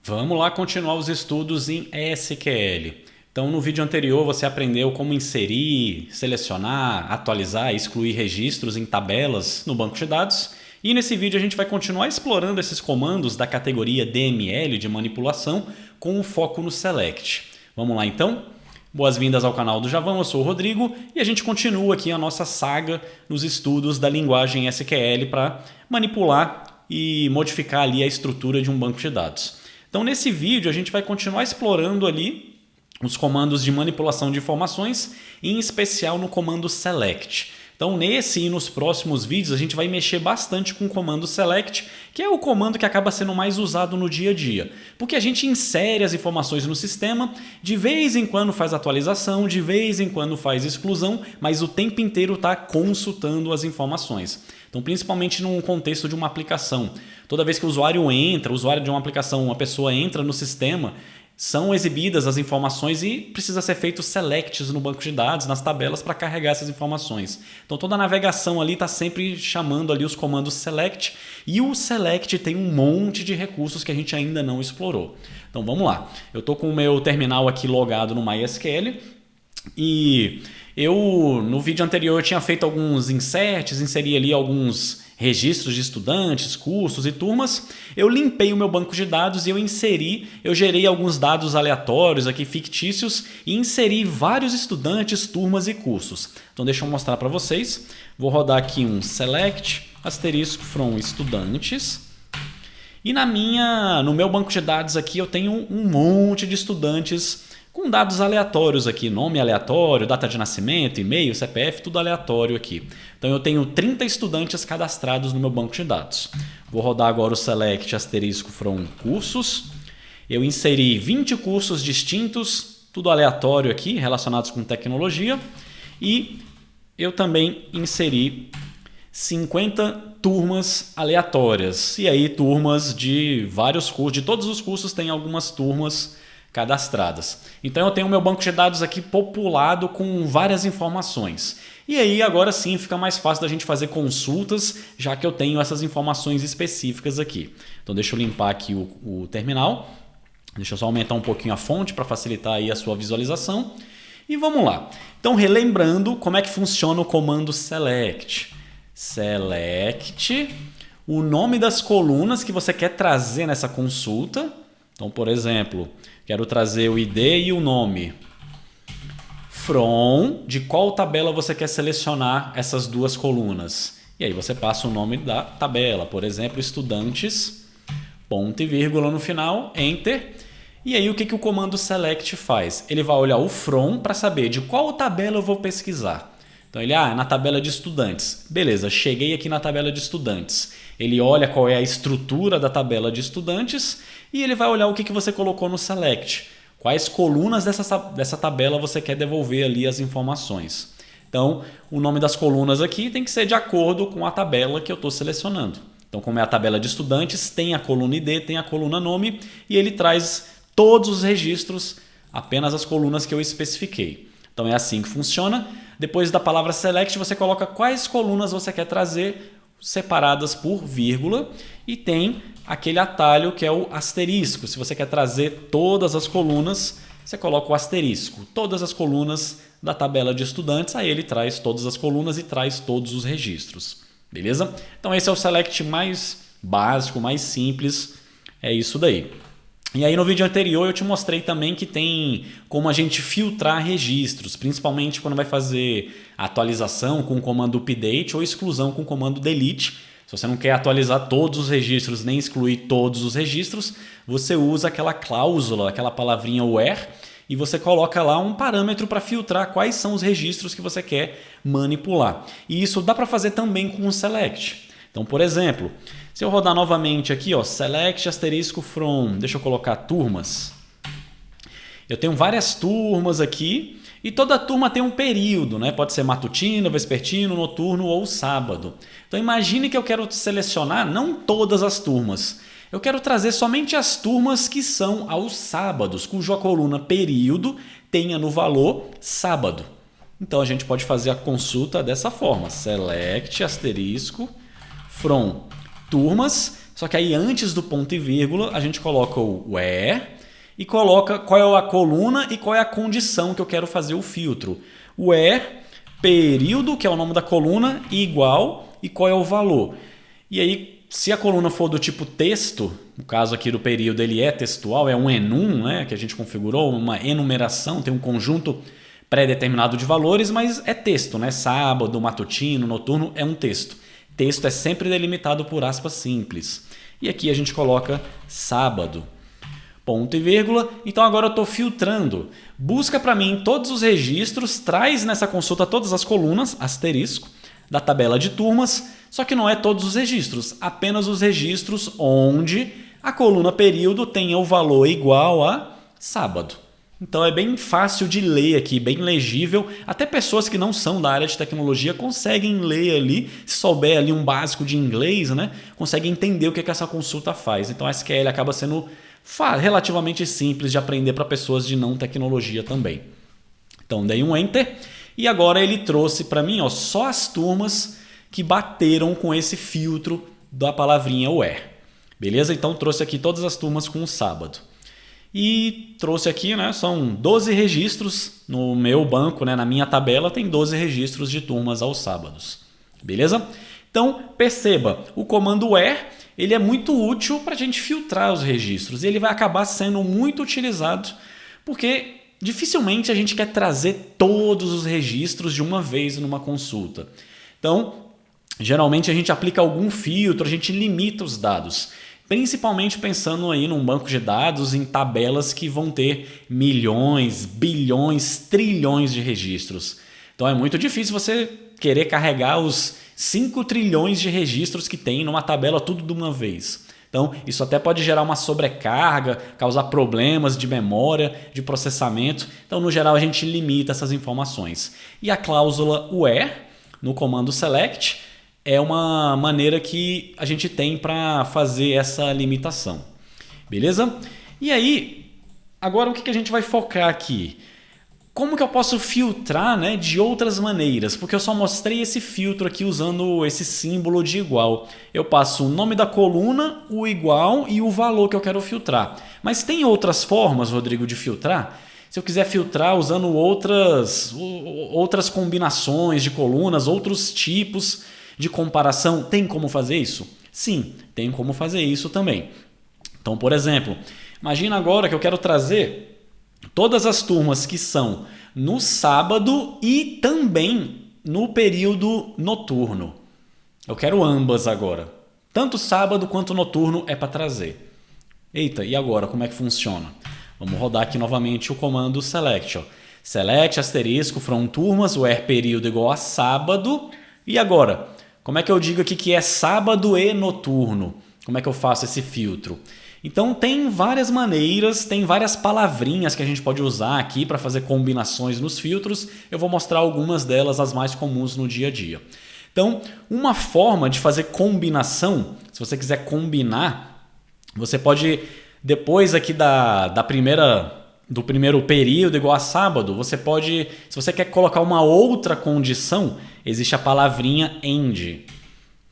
Vamos lá continuar os estudos em SQL. Então, no vídeo anterior você aprendeu como inserir, selecionar, atualizar e excluir registros em tabelas no banco de dados. E nesse vídeo a gente vai continuar explorando esses comandos da categoria DML de manipulação com o foco no Select. Vamos lá então? Boas-vindas ao canal do Javão, eu sou o Rodrigo e a gente continua aqui a nossa saga nos estudos da linguagem SQL para manipular e modificar ali a estrutura de um banco de dados. Então nesse vídeo a gente vai continuar explorando ali os comandos de manipulação de informações, em especial no comando select. Então nesse e nos próximos vídeos a gente vai mexer bastante com o comando select, que é o comando que acaba sendo mais usado no dia a dia. Porque a gente insere as informações no sistema, de vez em quando faz atualização, de vez em quando faz exclusão, mas o tempo inteiro está consultando as informações. Então principalmente num contexto de uma aplicação. Toda vez que o usuário entra, o usuário de uma aplicação, uma pessoa entra no sistema, são exibidas as informações e precisa ser feito selects no banco de dados, nas tabelas para carregar essas informações. Então toda a navegação ali está sempre chamando ali os comandos select e o select tem um monte de recursos que a gente ainda não explorou. Então vamos lá, eu estou com o meu terminal aqui logado no MySQL e no vídeo anterior eu tinha feito alguns inserts, inseri ali alguns registros de estudantes, cursos e turmas. Eu limpei o meu banco de dados e eu gerei alguns dados aleatórios aqui fictícios e inseri vários estudantes, turmas e cursos. Então deixa eu mostrar para vocês. Vou rodar aqui um select asterisco from estudantes. E no meu banco de dados aqui eu tenho um monte de estudantes com dados aleatórios aqui, nome aleatório, data de nascimento, e-mail, CPF, tudo aleatório aqui. Então eu tenho 30 estudantes cadastrados no meu banco de dados. Vou rodar agora o select asterisco from cursos. Eu inseri 20 cursos distintos, tudo aleatório aqui, relacionados com tecnologia. E eu também inseri 50 turmas aleatórias. E aí turmas de vários cursos, de todos os cursos tem algumas turmas cadastradas. Então eu tenho o meu banco de dados aqui populado com várias informações. E aí agora sim fica mais fácil da gente fazer consultas, já que eu tenho essas informações específicas aqui. Então deixa eu limpar aqui o terminal. Deixa eu só aumentar um pouquinho a fonte para facilitar aí a sua visualização. E vamos lá. Então relembrando como é que funciona o comando select. Select o nome das colunas que você quer trazer nessa consulta. Então, por exemplo, quero trazer o ID e o nome. From, de qual tabela você quer selecionar essas duas colunas. E aí você passa o nome da tabela, por exemplo, estudantes, ponto e vírgula no final, enter. E aí o que o comando select faz? Ele vai olhar o from para saber de qual tabela eu vou pesquisar. Então ele, na tabela de estudantes. Beleza, cheguei aqui na tabela de estudantes. Ele olha qual é a estrutura da tabela de estudantes e ele vai olhar o que você colocou no select. Quais colunas dessa tabela você quer devolver ali as informações. Então, o nome das colunas aqui tem que ser de acordo com a tabela que eu estou selecionando. Então, como é a tabela de estudantes, tem a coluna ID, tem a coluna nome e ele traz todos os registros, apenas as colunas que eu especifiquei. Então, é assim que funciona. Depois da palavra select, você coloca quais colunas você quer trazer separadas por vírgula e tem aquele atalho que é o asterisco. Se você quer trazer todas as colunas, você coloca o asterisco. Todas as colunas da tabela de estudantes, aí ele traz todas as colunas e traz todos os registros. Beleza? Então esse é o select mais básico, mais simples. É isso daí. E aí no vídeo anterior eu te mostrei também que tem como a gente filtrar registros, principalmente quando vai fazer atualização com o comando update ou exclusão com o comando delete. Se você não quer atualizar todos os registros nem excluir todos os registros, você usa aquela cláusula, aquela palavrinha where, e você coloca lá um parâmetro para filtrar quais são os registros que você quer manipular. E isso dá para fazer também com o select. Então, por exemplo, se eu rodar novamente aqui, select asterisco from, deixa eu colocar turmas. Eu tenho várias turmas aqui e toda turma tem um período, né? Pode ser matutino, vespertino, noturno ou sábado. Então imagine que eu quero selecionar não todas as turmas. Eu quero trazer somente as turmas que são aos sábados, cuja coluna período tenha no valor sábado. Então a gente pode fazer a consulta dessa forma, select asterisco from turmas Só que aí antes do ponto e vírgula a gente coloca o where e coloca qual é a coluna e qual é a condição que eu quero fazer o filtro. Where, período, que é o nome da coluna, igual e qual é o valor. E aí, se a coluna for do tipo texto, no caso aqui do período ele é textual, é um enum, né, que a gente configurou, uma enumeração, tem um conjunto pré-determinado de valores, mas é texto, né? Sábado, matutino, noturno é um texto. Texto é sempre delimitado por aspas simples. E aqui a gente coloca sábado. Ponto e vírgula. Então agora eu estou filtrando. Busca para mim todos os registros, traz nessa consulta todas as colunas, asterisco, da tabela de turmas, só que não é todos os registros, apenas os registros onde a coluna período tenha o valor igual a sábado. Então é bem fácil de ler aqui, bem legível. Até pessoas que não são da área de tecnologia conseguem ler ali, se souber ali um básico de inglês, né? Conseguem entender o que essa consulta faz. Então a SQL acaba sendo relativamente simples de aprender para pessoas de não tecnologia também. Então dei um Enter e agora ele trouxe para mim só as turmas que bateram com esse filtro da palavrinha where. Beleza? Então trouxe aqui todas as turmas com o sábado. E trouxe aqui, né, são 12 registros no meu banco, né, na minha tabela tem 12 registros de turmas aos sábados. Beleza? Então perceba, o comando where ele é muito útil para a gente filtrar os registros e ele vai acabar sendo muito utilizado porque dificilmente a gente quer trazer todos os registros de uma vez numa consulta. Então, geralmente a gente aplica algum filtro, a gente limita os dados, principalmente pensando aí num banco de dados em tabelas que vão ter milhões, bilhões, trilhões de registros. Então é muito difícil você querer carregar os 5 trilhões de registros que tem numa tabela tudo de uma vez. Então, isso até pode gerar uma sobrecarga, causar problemas de memória, de processamento. Então, no geral, a gente limita essas informações. E a cláusula where, no comando select, é uma maneira que a gente tem para fazer essa limitação. Beleza? E aí, agora o que a gente vai focar aqui? Como que eu posso filtrar, né, de outras maneiras? Porque eu só mostrei esse filtro aqui usando esse símbolo de igual. Eu passo o nome da coluna, o igual e o valor que eu quero filtrar. Mas tem outras formas, Rodrigo, de filtrar? Se eu quiser filtrar usando outras combinações de colunas, outros tipos de comparação, tem como fazer isso? Sim, tem como fazer isso também. Então, por exemplo, imagina agora que eu quero trazer todas as turmas que são no sábado e também no período noturno. Eu quero ambas agora. Tanto sábado quanto noturno é para trazer. Eita, e agora como é que funciona? Vamos rodar aqui novamente o comando select. Select asterisco from turmas, where período igual a sábado. E agora, como é que eu digo aqui que é sábado e noturno? Como é que eu faço esse filtro? Então tem várias maneiras, tem várias palavrinhas que a gente pode usar aqui para fazer combinações nos filtros. Eu vou mostrar algumas delas, as mais comuns no dia a dia. Então, uma forma de fazer combinação, se você quiser combinar, você pode, depois aqui do primeiro período igual a sábado, você pode, se você quer colocar uma outra condição, existe a palavrinha AND,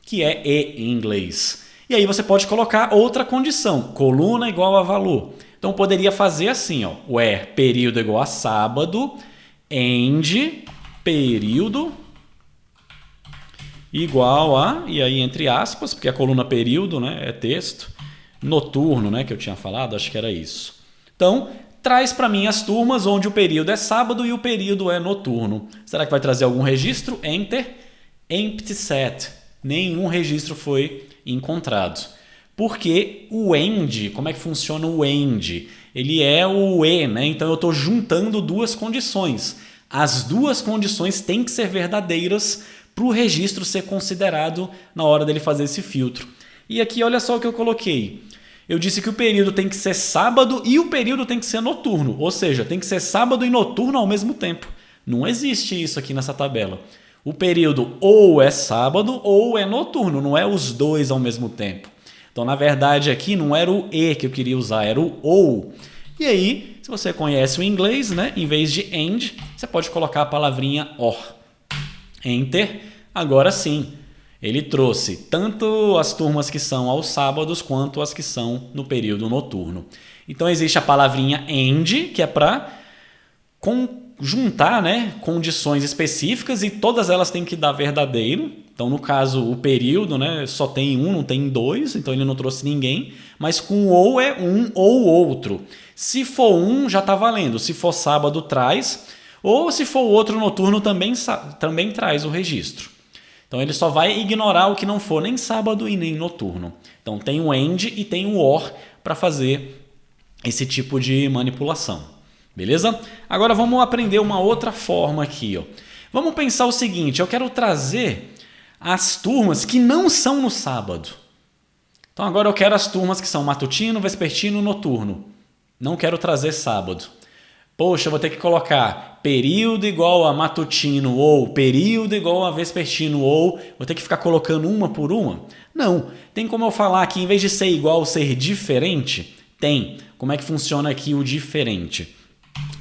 que é E em inglês. E aí você pode colocar outra condição, coluna igual a valor. Então poderia fazer assim, where período igual a sábado, AND período igual a, e aí entre aspas, porque a coluna período, né, é texto, noturno, né, que eu tinha falado, acho que era isso. Então, traz para mim as turmas onde o período é sábado e o período é noturno. Será que vai trazer algum registro? Enter, empty set. Nenhum registro foi encontrado. Porque o AND, como é que funciona o AND? Ele é o E, né? Então eu estou juntando duas condições. As duas condições têm que ser verdadeiras para o registro ser considerado na hora dele fazer esse filtro. E aqui olha só o que eu coloquei. Eu disse que o período tem que ser sábado e o período tem que ser noturno. Ou seja, tem que ser sábado e noturno ao mesmo tempo. Não existe isso aqui nessa tabela. O período ou é sábado ou é noturno, não é os dois ao mesmo tempo. Então, na verdade, aqui não era o E que eu queria usar, era o OU. E aí, se você conhece o inglês, né, em vez de AND, você pode colocar a palavrinha OR. Enter. Agora sim, ele trouxe tanto as turmas que são aos sábados quanto as que são no período noturno. Então existe a palavrinha and, que é para juntar, né, condições específicas e todas elas têm que dar verdadeiro. Então, no caso, o período, né, só tem um, não tem dois, então ele não trouxe ninguém. Mas com ou é um ou outro. Se for um, já está valendo. Se for sábado, traz. Ou se for outro noturno, também traz o registro. Então, ele só vai ignorar o que não for nem sábado e nem noturno. Então, tem o and e tem o or para fazer esse tipo de manipulação. Beleza? Agora, vamos aprender uma outra forma aqui. Ó. Vamos pensar o seguinte, eu quero trazer as turmas que não são no sábado. Então agora eu quero as turmas que são matutino, vespertino, noturno. Não quero trazer sábado. Poxa, eu vou ter que colocar período igual a matutino ou período igual a vespertino ou vou ter que ficar colocando uma por uma? Não. Tem como eu falar que em vez de ser igual, ser diferente? Tem. Como é que funciona aqui o diferente?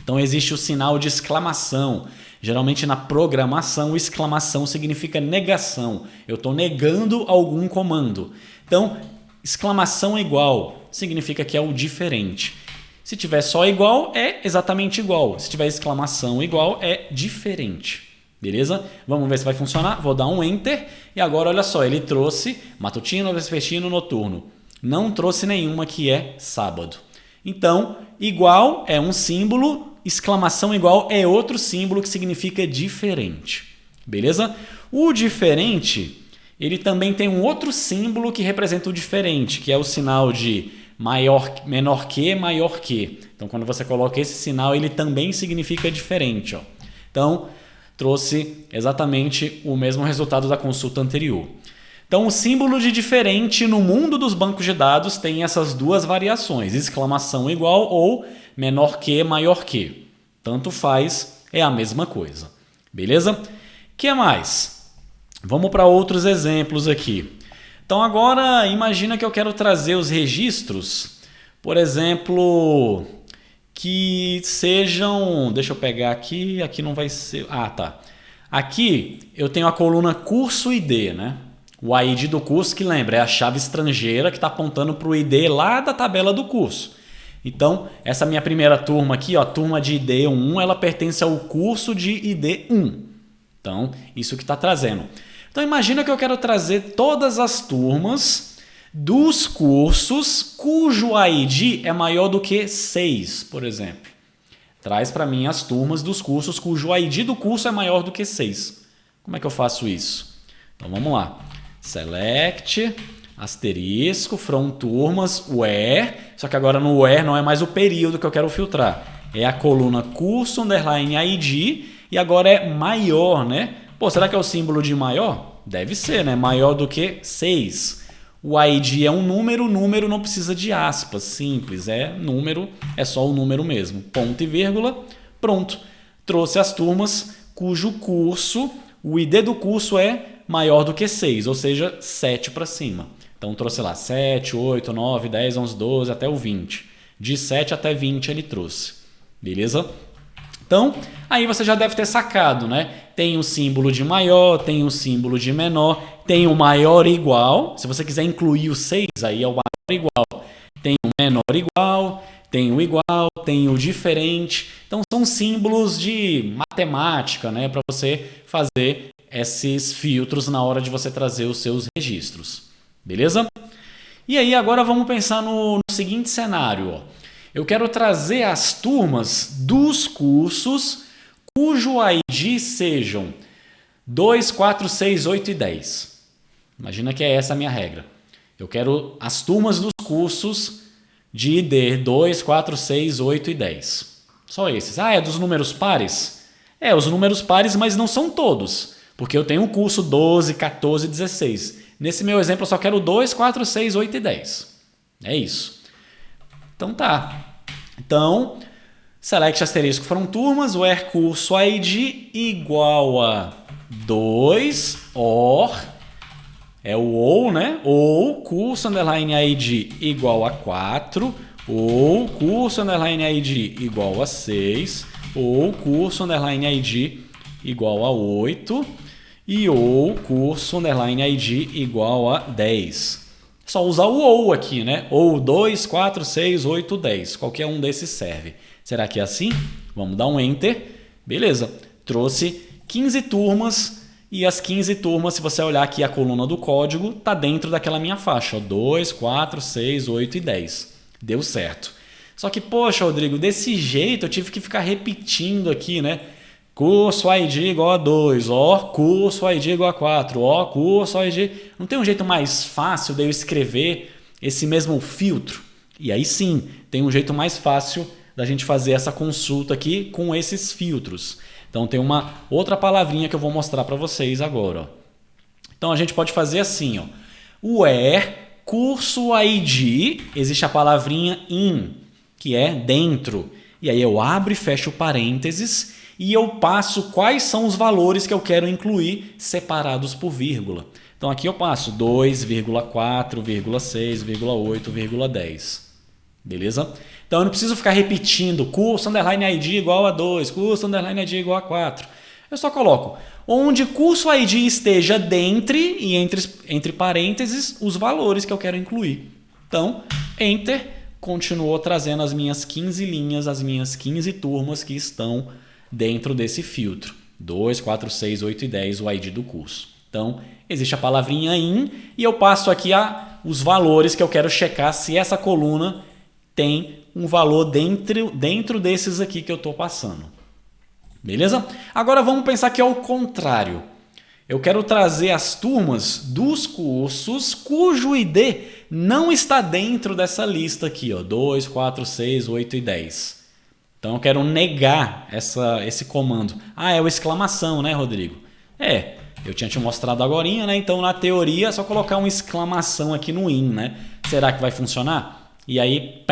Então existe o sinal de exclamação. Geralmente na programação, exclamação significa negação. Eu estou negando algum comando. Então, exclamação igual significa que é o diferente. Se tiver só igual, é exatamente igual. Se tiver exclamação igual, é diferente. Beleza? Vamos ver se vai funcionar. Vou dar um Enter. E agora, olha só, ele trouxe matutino, vespertino, noturno. Não trouxe nenhuma que é sábado. Então, igual é um símbolo, exclamação igual é outro símbolo que significa diferente. Beleza? O diferente, ele também tem um outro símbolo que representa o diferente, que é o sinal de menor que, maior que. Então, quando você coloca esse sinal, ele também significa diferente. Ó. Então, trouxe exatamente o mesmo resultado da consulta anterior. Então, o símbolo de diferente no mundo dos bancos de dados tem essas duas variações, exclamação igual ou menor que, maior que. Tanto faz, é a mesma coisa. Beleza? O que mais? Vamos para outros exemplos aqui. Então, agora, imagina que eu quero trazer os registros, por exemplo, que sejam... Deixa eu pegar aqui, aqui não vai ser... Ah, tá. Aqui eu tenho a coluna curso ID, né? O ID do curso, que lembra, é a chave estrangeira que está apontando para o ID lá da tabela do curso. Então, essa minha primeira turma aqui, ó, turma de ID 1, ela pertence ao curso de ID 1. Então, isso que está trazendo. Então, imagina que eu quero trazer todas as turmas dos cursos cujo ID é maior do que 6, por exemplo. Traz para mim as turmas dos cursos cujo ID do curso é maior do que 6. Como é que eu faço isso? Então, vamos lá. Select, asterisco, from turmas, where, só que agora no where não é mais o período que eu quero filtrar, é a coluna curso, underline ID, e agora é maior, né? Pô, será que é o símbolo de maior? Deve ser, né? Maior do que 6. O ID é um número, número não precisa de aspas, simples, é número, é só o número mesmo. Ponto e vírgula, pronto. Trouxe as turmas cujo curso, o ID do curso é maior do que 6, ou seja, 7 para cima. Então trouxe lá 7, 8, 9, 10, 11, 12 até o 20. De 7 até 20 ele trouxe. Beleza? Então, aí você já deve ter sacado, né? Tem o símbolo de maior, tem o símbolo de menor, tem o maior igual. Se você quiser incluir o 6, aí é o maior igual. Tem o menor igual, tem o igual, tem o diferente. Então são símbolos de matemática, né? Para você fazer esses filtros na hora de você trazer os seus registros. Beleza? E aí agora vamos pensar no seguinte cenário. Ó. Eu quero trazer as turmas dos cursos cujo ID sejam 2, 4, 6, 8 e 10. Imagina que é essa a minha regra. Eu quero as turmas dos cursos de ID 2, 4, 6, 8 e 10. Só esses. Ah, é dos números pares? É, os números pares, mas não são todos. Porque eu tenho o curso 12, 14 e 16. Nesse meu exemplo, eu só quero 2, 4, 6, 8 e 10. É isso. Então tá. Então, select asterisco from turmas, where curso ID igual a 2, or, é o ou, né? Ou curso underline ID igual a 4, ou curso underline ID igual a 6, ou curso underline ID igual a 8, E ou curso underline ID igual a 10. Só usar o ou aqui, né? Ou 2, 4, 6, 8, 10. Qualquer um desses serve. Será que é assim? Vamos dar um Enter. Beleza. Trouxe 15 turmas. E as 15 turmas, se você olhar aqui a coluna do código, está dentro daquela minha faixa. 2, 4, 6, 8 e 10. Deu certo. Só que, poxa, Rodrigo, desse jeito eu tive que ficar repetindo aqui, né? Curso ID igual a 2, curso ID igual a 4, curso ID... Não tem um jeito mais fácil de eu escrever esse mesmo filtro? E aí sim, tem um jeito mais fácil da gente fazer essa consulta aqui com esses filtros. Então tem uma outra palavrinha que eu vou mostrar para vocês agora. Ó. Então a gente pode fazer assim, ó. Where curso ID, existe a palavrinha in, que é dentro. E aí eu abro e fecho parênteses e eu passo quais são os valores que eu quero incluir separados por vírgula. Então aqui eu passo 2,4,6,8,10. Beleza? Então eu não preciso ficar repetindo curso underline ID igual a 2, curso underline ID igual a 4. Eu só coloco onde curso ID esteja dentro e entre parênteses os valores que eu quero incluir. Então, Enter, continuou trazendo as minhas 15 linhas, as minhas 15 turmas que estão dentro desse filtro. 2, 4, 6, 8 e 10, o ID do curso. Então, existe a palavrinha in e eu passo aqui os valores que eu quero checar se essa coluna tem um valor dentro desses aqui que eu estou passando. Beleza? Agora vamos pensar que é o contrário. Eu quero trazer as turmas dos cursos cujo ID não está dentro dessa lista aqui, ó, 2, 4, 6, 8 e 10. Então eu quero negar esse comando. É o exclamação, né, Rodrigo? Eu tinha te mostrado agorinha, né? Então na teoria é só colocar uma exclamação aqui no in, né? Será que vai funcionar? E aí,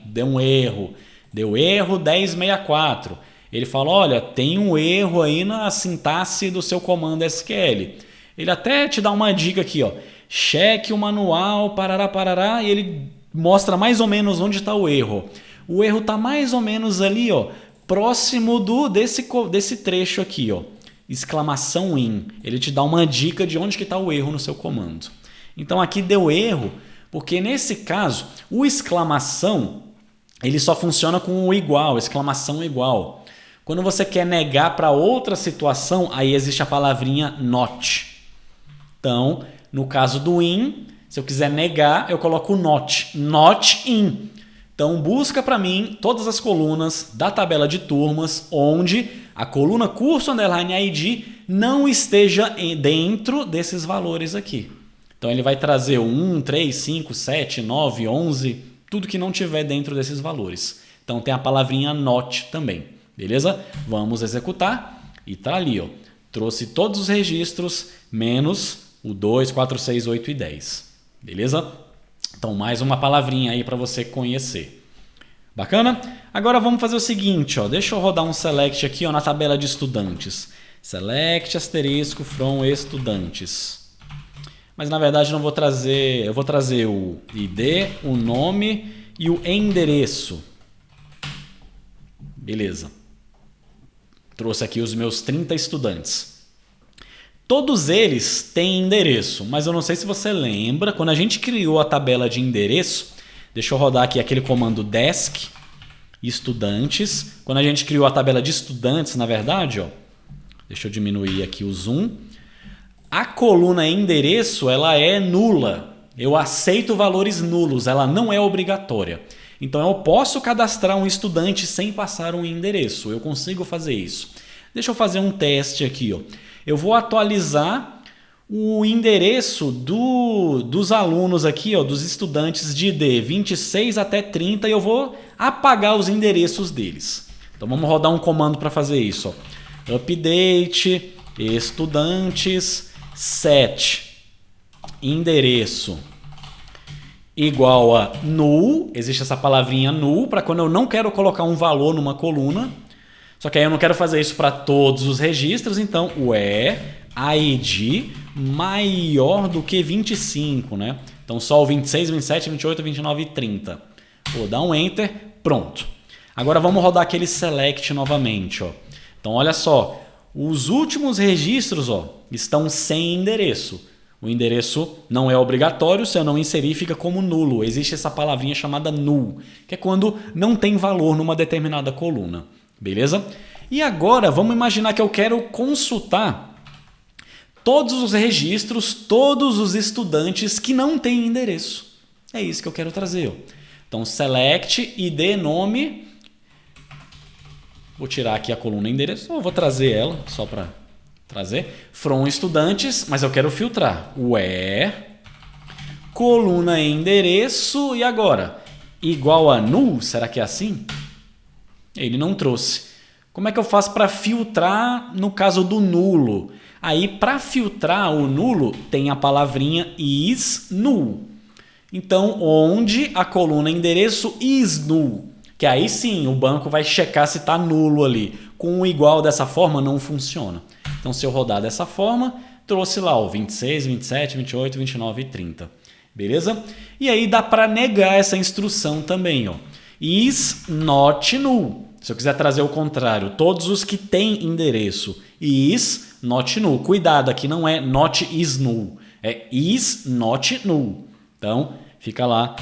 deu um erro. Deu erro 1064. Ele fala, olha, tem um erro aí na sintaxe do seu comando SQL. Ele até te dá uma dica aqui, ó. Cheque o manual, parará, e ele mostra mais ou menos onde está o erro. O erro está mais ou menos ali, ó, próximo desse trecho aqui, ó. Exclamação in. Ele te dá uma dica de onde que está o erro no seu comando. Então aqui deu erro, porque nesse caso, o exclamação, ele só funciona com o igual, exclamação igual. Quando você quer negar para outra situação, aí existe a palavrinha not. Então, no caso do in, se eu quiser negar, eu coloco not in. Então, busca para mim todas as colunas da tabela de turmas onde a coluna curso underline ID não esteja dentro desses valores aqui. Então, ele vai trazer o 1, 3, 5, 7, 9, 11, tudo que não tiver dentro desses valores. Então, tem a palavrinha not também. Beleza? Vamos executar. E tá ali, ó. Trouxe todos os registros, menos o 2, 4, 6, 8 e 10. Beleza? Então, mais uma palavrinha aí para você conhecer. Bacana? Agora vamos fazer o seguinte, ó. Deixa eu rodar um select aqui, ó, na tabela de estudantes. Select asterisco from estudantes. Mas na verdade não vou trazer, eu vou trazer o ID, o nome e o endereço. Beleza. Trouxe aqui os meus 30 estudantes. Todos eles têm endereço, mas eu não sei se você lembra, quando a gente criou a tabela de endereço, deixa eu rodar aqui aquele comando desk, estudantes. Quando a gente criou a tabela de estudantes, na verdade, ó, deixa eu diminuir aqui o zoom. A coluna endereço, ela é nula. Eu aceito valores nulos, ela não é obrigatória. Então eu posso cadastrar um estudante sem passar um endereço. Eu consigo fazer isso. Deixa eu fazer um teste aqui, ó. Eu vou atualizar o endereço dos alunos aqui, ó, dos estudantes de ID 26 até 30 e eu vou apagar os endereços deles. Então vamos rodar um comando para fazer isso, ó. Update estudantes set endereço igual a null, existe essa palavrinha null para quando eu não quero colocar um valor numa coluna, só que aí eu não quero fazer isso para todos os registros, então o ID maior do que 25, né? Então só o 26, 27, 28, 29 e 30. Vou dar um Enter, pronto. Agora vamos rodar aquele select novamente, ó. Então olha só, os últimos registros, ó, estão sem endereço. O endereço não é obrigatório, se eu não inserir fica como nulo. Existe essa palavrinha chamada null, que é quando não tem valor numa determinada coluna. Beleza? E agora vamos imaginar que eu quero consultar todos os registros, todos os estudantes que não têm endereço. É isso que eu quero trazer. Ó. Então, select, id, nome. Vou tirar aqui a coluna endereço, ou vou trazer ela só para trazer. From estudantes, mas eu quero filtrar. Where, coluna endereço, e agora? Igual a null, será que é assim? Ele não trouxe. Como é que eu faço para filtrar no caso do nulo? Aí, para filtrar o nulo, tem a palavrinha is null. Então, onde a coluna endereço is null, que aí sim o banco vai checar se está nulo ali. Com o igual dessa forma não funciona. Então, se eu rodar dessa forma, trouxe lá o 26, 27, 28, 29 e 30. Beleza? E aí dá para negar essa instrução também. Ó. Is not null. Se eu quiser trazer o contrário, todos os que têm endereço. Is not null. Cuidado, aqui não é not is null. É is not null. Então, fica lá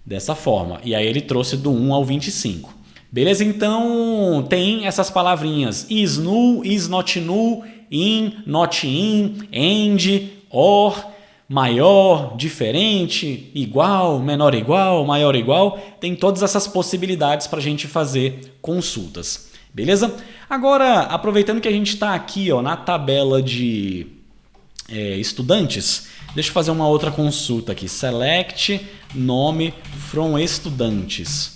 dessa forma. E aí ele trouxe do 1 ao 25. Beleza? Então, tem essas palavrinhas. Is null, is not null, in, not in, and, or, maior, diferente, igual, menor igual, maior igual. Tem todas essas possibilidades para a gente fazer consultas. Beleza? Agora, aproveitando que a gente está aqui ó, na tabela de estudantes, deixa eu fazer uma outra consulta aqui. Select nome from estudantes.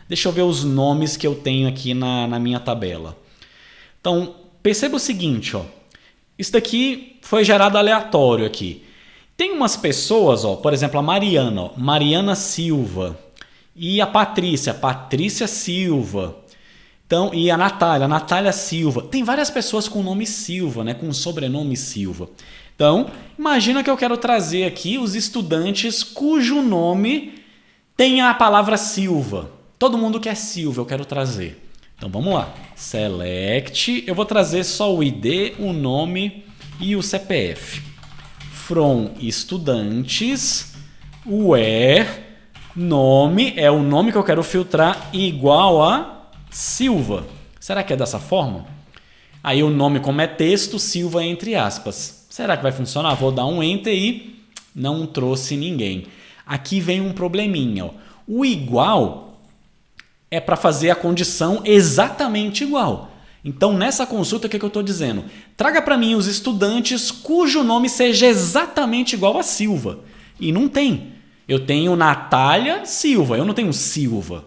Deixa eu ver os nomes que eu tenho aqui na minha tabela. Então, perceba o seguinte, ó. Isso daqui foi gerado aleatório aqui. Tem umas pessoas, ó, por exemplo, a Mariana, ó, Mariana Silva. E a Patrícia, Patrícia Silva. Então, e a Natália Silva. Tem várias pessoas com o nome Silva, né, com o sobrenome Silva. Então, imagina que eu quero trazer aqui os estudantes cujo nome tem a palavra Silva. Todo mundo quer Silva, eu quero trazer. Então, vamos lá. Select, eu vou trazer só o ID, o nome e o CPF. From estudantes, where, nome, é o nome que eu quero filtrar, igual a Silva. Será que é dessa forma? Aí o nome, como é texto, Silva entre aspas. Será que vai funcionar? Vou dar um Enter e não trouxe ninguém. Aqui vem um probleminha. Ó. O igual é para fazer a condição exatamente igual. Então, nessa consulta, o que eu estou dizendo? Traga para mim os estudantes cujo nome seja exatamente igual a Silva. E não tem. Eu tenho Natália Silva, eu não tenho Silva.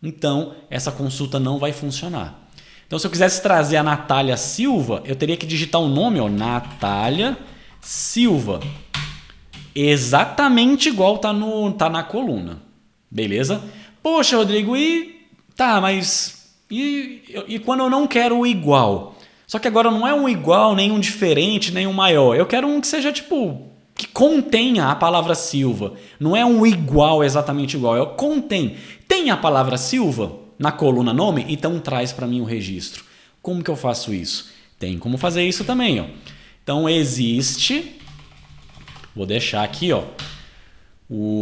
Então, essa consulta não vai funcionar. Então, se eu quisesse trazer a Natália Silva, eu teria que digitar o nome, ó, Natália Silva. Exatamente igual tá na coluna. Beleza? Poxa, Rodrigo, mas e quando eu não quero o igual? Só que agora não é um igual, nem um diferente, nem um maior. Eu quero um que seja tipo, que contenha a palavra Silva. Não é um igual exatamente igual, é contém. Tem a palavra Silva na coluna nome, então traz para mim o registro. Como que eu faço isso? Tem como fazer isso também. Ó. Então existe, vou deixar aqui, ó,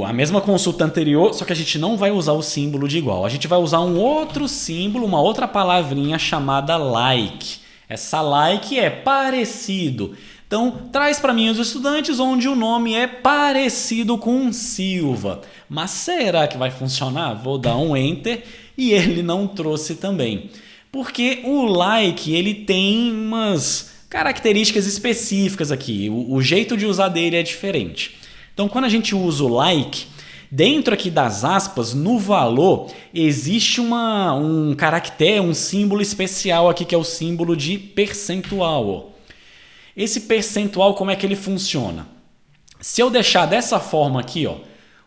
a mesma consulta anterior, só que a gente não vai usar o símbolo de igual. A gente vai usar um outro símbolo, uma outra palavrinha chamada like. Essa like é parecido. Então, traz para mim os estudantes onde o nome é parecido com Silva. Mas será que vai funcionar? Vou dar um Enter e ele não trouxe também. Porque o like ele tem umas características específicas aqui. O jeito de usar dele é diferente. Então, quando a gente usa o like, dentro aqui das aspas, no valor, existe um caractere, um símbolo especial aqui, que é o símbolo de percentual. Ó. Esse percentual, como é que ele funciona? Se eu deixar dessa forma aqui, ó,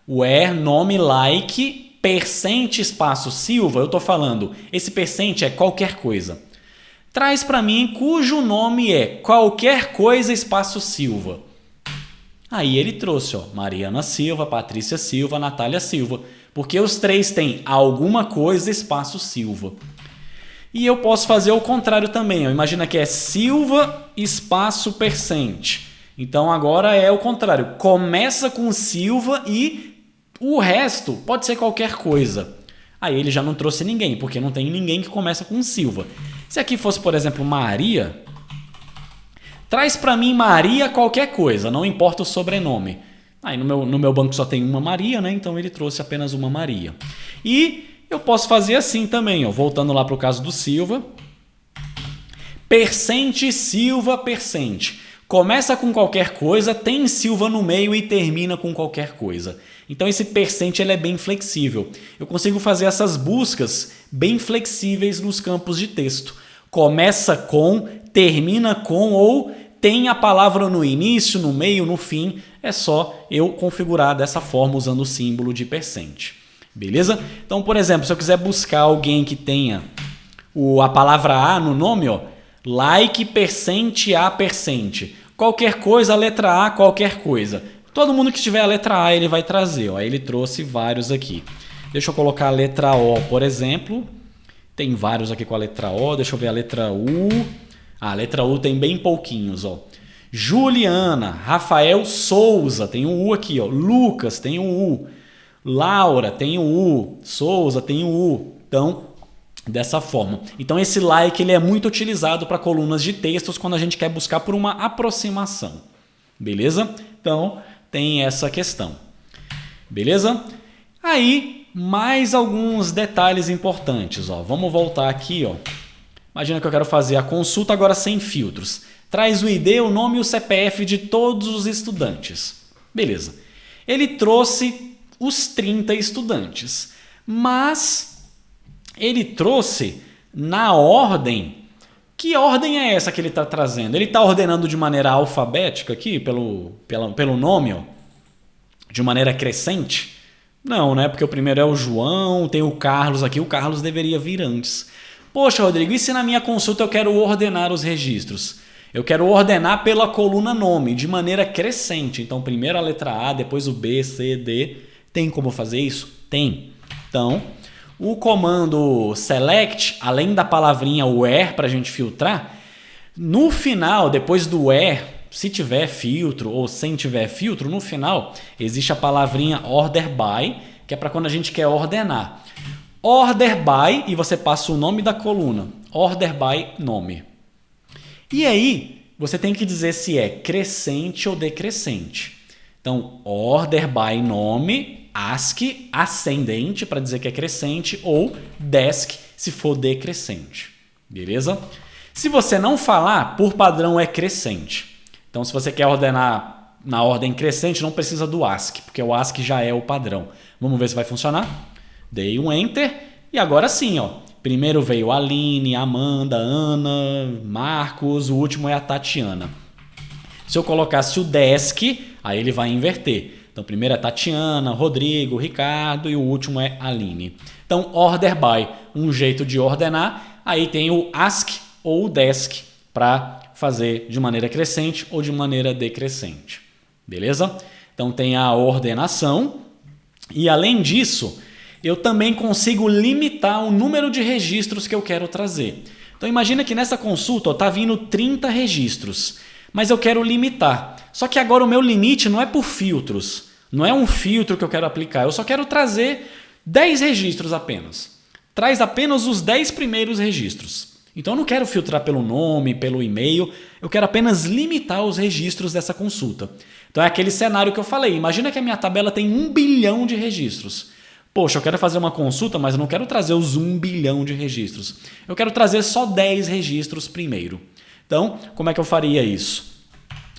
where, nome, like, percent, espaço, Silva, eu estou falando, esse percent é qualquer coisa. Traz para mim cujo nome é qualquer coisa, espaço, Silva. Aí ele trouxe, ó, Mariana Silva, Patrícia Silva, Natália Silva, porque os três têm alguma coisa, espaço Silva. E eu posso fazer o contrário também. Ó. Imagina que é Silva espaço percent. Então agora é o contrário. Começa com Silva e o resto pode ser qualquer coisa. Aí ele já não trouxe ninguém, porque não tem ninguém que começa com Silva. Se aqui fosse, por exemplo, Maria, traz para mim Maria qualquer coisa, não importa o sobrenome. Aí no meu banco só tem uma Maria, né? Então ele trouxe apenas uma Maria. E eu posso fazer assim também, ó, voltando lá para o caso do Silva. Percent Silva percent. Começa com qualquer coisa, tem Silva no meio e termina com qualquer coisa. Então esse percent ele é bem flexível. Eu consigo fazer essas buscas bem flexíveis nos campos de texto. Começa com, termina com ou tem a palavra no início, no meio, no fim. É só eu configurar dessa forma usando o símbolo de percent. Beleza? Então, por exemplo, se eu quiser buscar alguém que tenha a palavra A no nome, ó, like percent A percent. Qualquer coisa, a letra A, qualquer coisa. Todo mundo que tiver a letra A ele vai trazer. Ó. Ele trouxe vários aqui. Deixa eu colocar a letra O, por exemplo. Tem vários aqui com a letra O. Deixa eu ver a letra U. A letra U tem bem pouquinhos. Ó. Juliana, Rafael Souza, tem um U aqui. Ó. Lucas, tem um U. Laura, tem um U. Souza, tem um U. Então, dessa forma. Então, esse like ele é muito utilizado para colunas de textos quando a gente quer buscar por uma aproximação. Beleza? Então, tem essa questão. Beleza? Aí, mais alguns detalhes importantes. Ó. Vamos voltar aqui. Ó. Imagina que eu quero fazer a consulta agora sem filtros. Traz o ID, o nome e o CPF de todos os estudantes. Beleza. Ele trouxe os 30 estudantes. Mas ele trouxe na ordem. Que ordem é essa que ele está trazendo? Ele está ordenando de maneira alfabética aqui, pelo nome, ó, de maneira crescente? Não, né? Porque o primeiro é o João, tem o Carlos aqui, o Carlos deveria vir antes. Poxa, Rodrigo, e se na minha consulta eu quero ordenar os registros? Eu quero ordenar pela coluna nome, de maneira crescente. Então, primeiro a letra A, depois o B, C, D. Tem como fazer isso? Tem. Então, o comando select, além da palavrinha where para a gente filtrar, no final, depois do where, se tiver filtro ou sem tiver filtro, no final existe a palavrinha order by, que é para quando a gente quer ordenar. Order by, e você passa o nome da coluna. Order by nome. E aí, você tem que dizer se é crescente ou decrescente. Então, order by nome, ASCII, ascendente, para dizer que é crescente, ou desc, se for decrescente. Beleza? Se você não falar, por padrão é crescente. Então, se você quer ordenar na ordem crescente, não precisa do ASCII, porque o ASCII já é o padrão. Vamos ver se vai funcionar? Dei um Enter e agora sim, ó. Primeiro veio a Aline, Amanda, Ana, Marcos, o último é a Tatiana. Se eu colocasse o desk, aí ele vai inverter. Então, primeiro é Tatiana, Rodrigo, Ricardo e o último é Aline. Então, order by, um jeito de ordenar. Aí tem o ASCII ou o desk para fazer de maneira crescente ou de maneira decrescente. Beleza? Então, tem a ordenação. E, além disso, eu também consigo limitar o número de registros que eu quero trazer. Então, imagina que nessa consulta está vindo 30 registros, mas eu quero limitar. Só que agora o meu limite não é por filtros, não é um filtro que eu quero aplicar, eu só quero trazer 10 registros apenas. Traz apenas os 10 primeiros registros. Então, eu não quero filtrar pelo nome, pelo e-mail, eu quero apenas limitar os registros dessa consulta. Então, é aquele cenário que eu falei. Imagina que a minha tabela tem 1 bilhão de registros. Poxa, eu quero fazer uma consulta, mas eu não quero trazer os 1 bilhão de registros. Eu quero trazer só 10 registros primeiro. Então, como é que eu faria isso?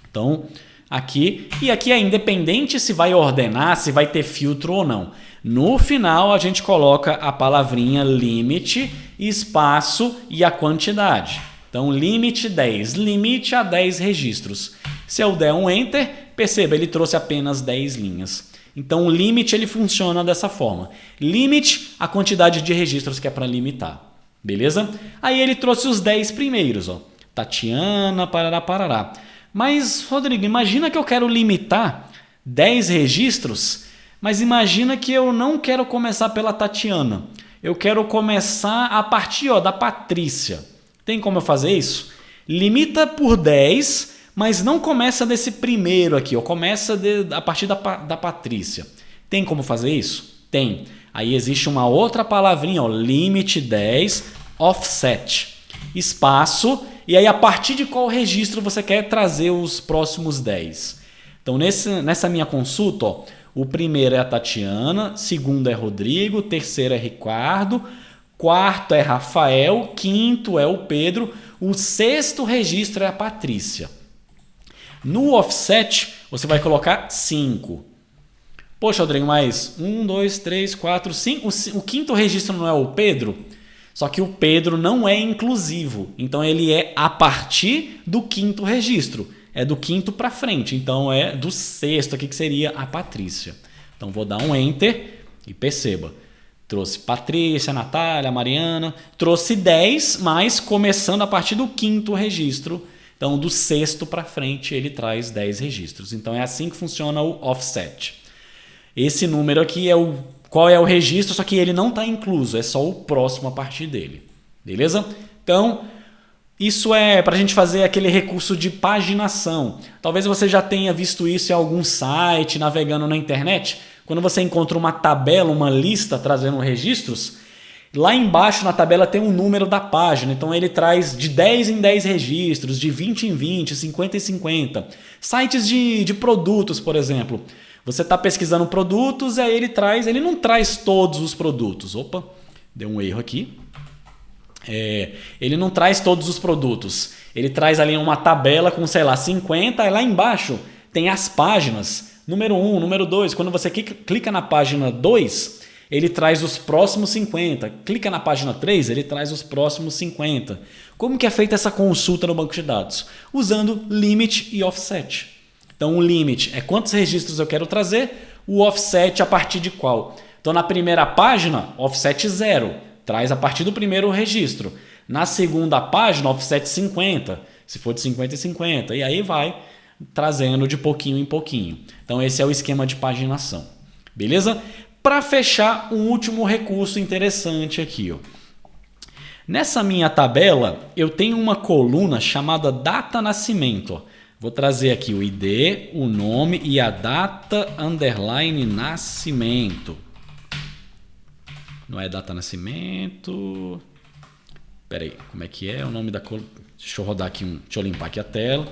Então, aqui é independente se vai ordenar, se vai ter filtro ou não. No final, a gente coloca a palavrinha limite, espaço e a quantidade. Então, limite 10, limite a 10 registros. Se eu der um Enter, perceba, ele trouxe apenas 10 linhas. Então, o limite ele funciona dessa forma. Limite a quantidade de registros que é para limitar. Beleza? Aí ele trouxe os 10 primeiros. Ó. Tatiana, parará, parará. Mas, Rodrigo, imagina que eu quero limitar 10 registros, mas imagina que eu não quero começar pela Tatiana. eu quero começar a partir da Patrícia. Tem como eu fazer isso? Limita por 10, mas não começa desse primeiro aqui, começa a partir da Patrícia. Tem como fazer isso? Tem. Aí existe uma outra palavrinha, limit 10, offset, espaço, e aí a partir de qual registro você quer trazer os próximos 10. Então nessa minha consulta, o primeiro é a Tatiana, segundo é Rodrigo, terceiro é Ricardo, quarto é Rafael, quinto é o Pedro, o sexto registro é a Patrícia. No offset, você vai colocar 5. Poxa, Rodrigo, mas 1, 2, 3, 4, 5. O quinto registro não é o Pedro? Só que o Pedro não é inclusivo. Então ele é a partir do quinto registro. É do quinto para frente. Então é do sexto aqui que seria a Patrícia. Então vou dar um Enter e perceba. Trouxe Patrícia, Natália, Mariana. Trouxe 10, mas começando a partir do quinto registro. Então do sexto para frente ele traz 10 registros. Então é assim que funciona o offset. Esse número aqui é qual é o registro, só que ele não está incluso, é só o próximo a partir dele. Beleza? Então, isso é para a gente fazer aquele recurso de paginação. Talvez você já tenha visto isso em algum site, navegando na internet. Quando você encontra uma tabela, uma lista trazendo registros, lá embaixo na tabela tem um número da página. Então ele traz de 10 em 10 registros, de 20 em 20, 50 em 50. Sites de produtos, por exemplo. Você está pesquisando produtos e aí ele não traz todos os produtos. Opa, deu um erro aqui. Ele não traz todos os produtos. Ele traz ali uma tabela com, sei lá, 50. E lá embaixo tem as páginas. Número 1, número 2. Quando você clica na página 2, ele traz os próximos 50. Clica na página 3, ele traz os próximos 50. Como que é feita essa consulta no banco de dados? Usando limit e offset. Então o limit é quantos registros eu quero trazer, o offset a partir de qual? Então na primeira página, offset 0, traz a partir do primeiro registro. Na segunda página, offset 50, se for de 50 em 50. E aí vai trazendo de pouquinho em pouquinho. Então esse é o esquema de paginação. Beleza? Para fechar, um último recurso interessante aqui. Nessa minha tabela, eu tenho uma coluna chamada data nascimento. Vou trazer aqui o ID, o nome e a data underline nascimento. Não é data nascimento. Espera aí, como é que é o nome da coluna? Deixa eu rodar aqui deixa eu limpar aqui a tela.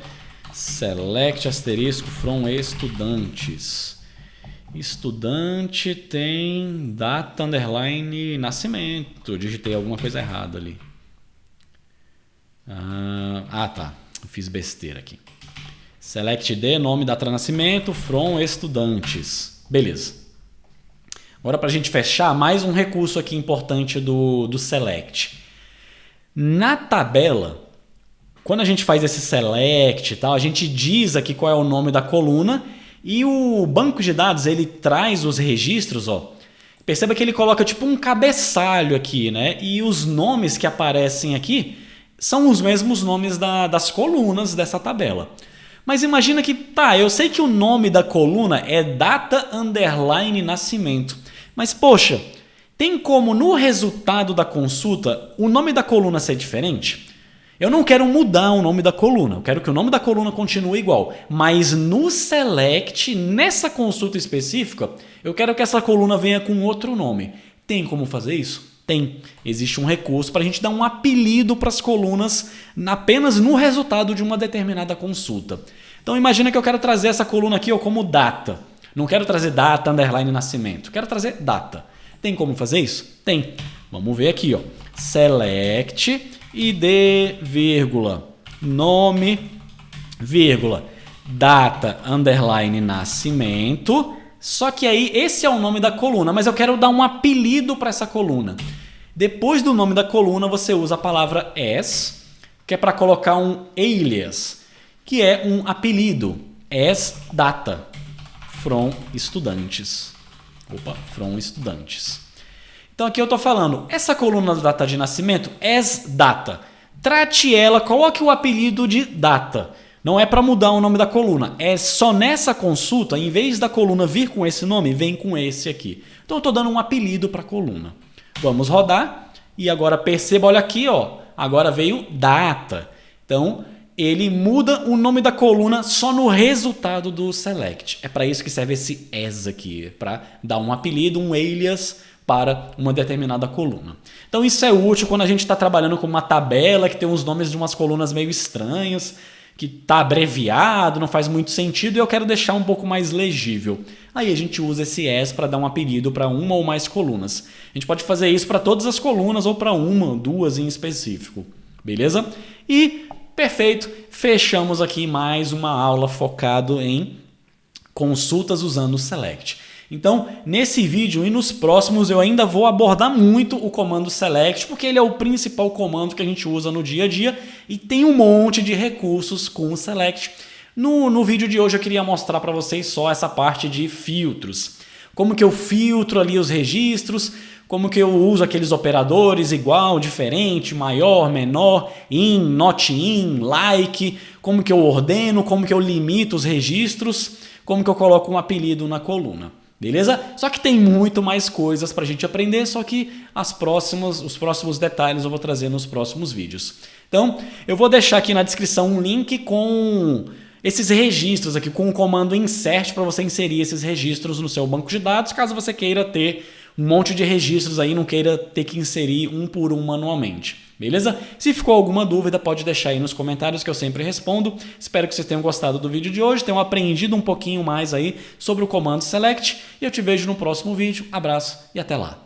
Select asterisco from estudantes. Estudante tem data underline nascimento. Digitei alguma coisa errada ali. Tá. Fiz besteira aqui. Select D, nome, data de nascimento, from estudantes. Beleza. Agora para a gente fechar, mais um recurso aqui importante do select. Na tabela, quando a gente faz esse select e tal, a gente diz aqui qual é o nome da coluna e o banco de dados ele traz os registros. Perceba que ele coloca tipo um cabeçalho aqui, né? E os nomes que aparecem aqui são os mesmos nomes das colunas dessa tabela. Mas imagina que, eu sei que o nome da coluna é data underline nascimento. Mas, poxa, tem como no resultado da consulta o nome da coluna ser diferente? Eu não quero mudar o nome da coluna, eu quero que o nome da coluna continue igual. Mas no select, nessa consulta específica, eu quero que essa coluna venha com outro nome. Tem como fazer isso? Tem. Existe um recurso para a gente dar um apelido para as colunas apenas no resultado de uma determinada consulta. Então imagina que eu quero trazer essa coluna aqui como data. Não quero trazer data underline nascimento. Quero trazer data. Tem como fazer isso? Tem. Vamos ver aqui. Select ID, vírgula, nome, vírgula, data underline nascimento. Só que aí esse é o nome da coluna, mas eu quero dar um apelido para essa coluna. Depois do nome da coluna, você usa a palavra as, que é para colocar um alias, que é um apelido. As data, from estudantes. From estudantes. Então aqui eu estou falando, essa coluna da data de nascimento, as data. Trate ela, coloque o apelido de data. Não é para mudar o nome da coluna, é só nessa consulta, em vez da coluna vir com esse nome, vem com esse aqui. Então eu estou dando um apelido para a coluna. Vamos rodar e agora perceba, olha aqui, ó, agora veio data. Então, ele muda o nome da coluna só no resultado do select. É para isso que serve esse as aqui, para dar um apelido, um alias para uma determinada coluna. Então isso é útil quando a gente está trabalhando com uma tabela que tem uns nomes de umas colunas meio estranhos, que está abreviado, não faz muito sentido e eu quero deixar um pouco mais legível. Aí a gente usa esse as para dar um apelido para uma ou mais colunas. A gente pode fazer isso para todas as colunas ou para uma, duas em específico. Beleza? E perfeito, fechamos aqui mais uma aula focado em consultas usando o select. Então, nesse vídeo e nos próximos eu ainda vou abordar muito o comando select, porque ele é o principal comando que a gente usa no dia a dia e tem um monte de recursos com o select. No vídeo de hoje eu queria mostrar para vocês só essa parte de filtros. Como que eu filtro ali os registros, como que eu uso aqueles operadores igual, diferente, maior, menor, in, not in, like, como que eu ordeno, como que eu limito os registros, como que eu coloco um apelido na coluna. Beleza? Só que tem muito mais coisas para a gente aprender, só que os próximos detalhes eu vou trazer nos próximos vídeos. Então, eu vou deixar aqui na descrição um link com esses registros aqui, com o comando insert para você inserir esses registros no seu banco de dados, caso você queira ter um monte de registros aí, não queira ter que inserir um por um manualmente. Beleza? Se ficou alguma dúvida, pode deixar aí nos comentários que eu sempre respondo. Espero que vocês tenham gostado do vídeo de hoje, tenham aprendido um pouquinho mais aí sobre o comando select e eu te vejo no próximo vídeo. Abraço e até lá!